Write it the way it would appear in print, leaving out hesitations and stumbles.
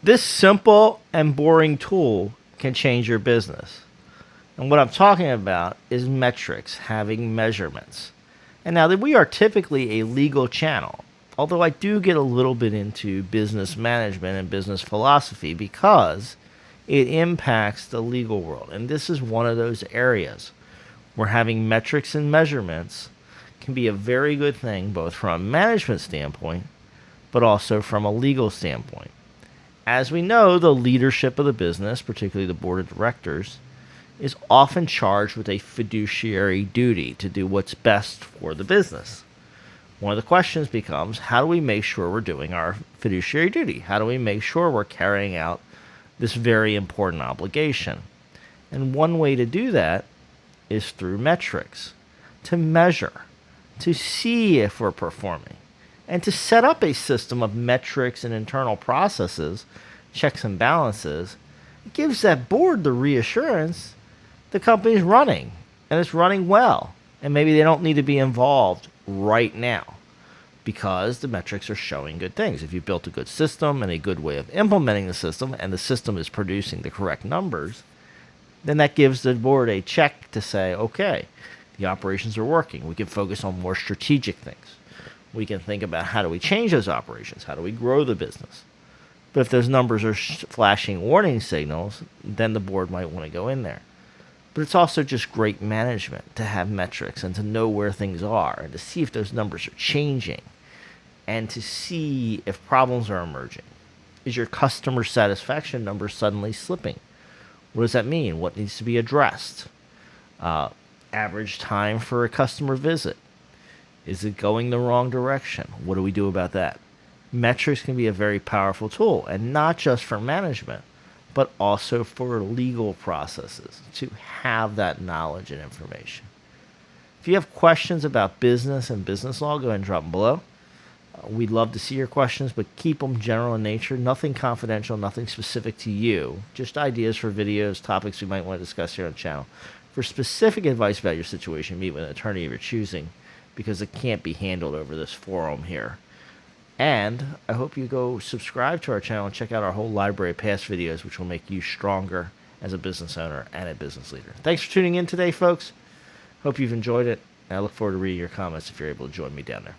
This simple and boring tool can change your business. And what I'm talking about is metrics, having measurements. And now that we are typically a legal channel, although I do get a little bit into business management and business philosophy because it impacts the legal world. And this is one of those areas where having metrics and measurements can be a very good thing, both from a management standpoint, but also from a legal standpoint. As we know, the leadership of the business, particularly the board of directors, is often charged with a fiduciary duty to do what's best for the business. One of the questions becomes, how do we make sure we're doing our fiduciary duty? How do we make sure we're carrying out this very important obligation? And one way to do that is through metrics, to measure, to see if we're performing, and to set up a system of metrics and internal processes, checks and balances. It gives that board the reassurance the company's running, and it's running well. And maybe they don't need to be involved right now because the metrics are showing good things. If you built a good system and a good way of implementing the system, and the system is producing the correct numbers, then that gives the board a check to say, okay, the operations are working. We can focus on more strategic things. We can think about how do we change those operations? How do we grow the business? But if those numbers are flashing warning signals, then the board might want to go in there. But it's also just great management to have metrics and to know where things are and to see if those numbers are changing and to see if problems are emerging. Is your customer satisfaction number suddenly slipping? What does that mean? What needs to be addressed? Average time for a customer visit. Is it going the wrong direction? What do we do about that? Metrics can be a very powerful tool, and not just for management, but also for legal processes to have that knowledge and information. If you have questions about business and business law, go ahead and drop them below. We'd love to see your questions, but keep them general in nature, nothing confidential, nothing specific to you, just ideas for videos, topics we might want to discuss here on the channel. For specific advice about your situation, meet with an attorney of your choosing, because it can't be handled over this forum here. And I hope you go subscribe to our channel and check out our whole library of past videos, which will make you stronger as a business owner and a business leader. Thanks for tuning in today, folks. Hope you've enjoyed it. And I look forward to reading your comments if you're able to join me down there.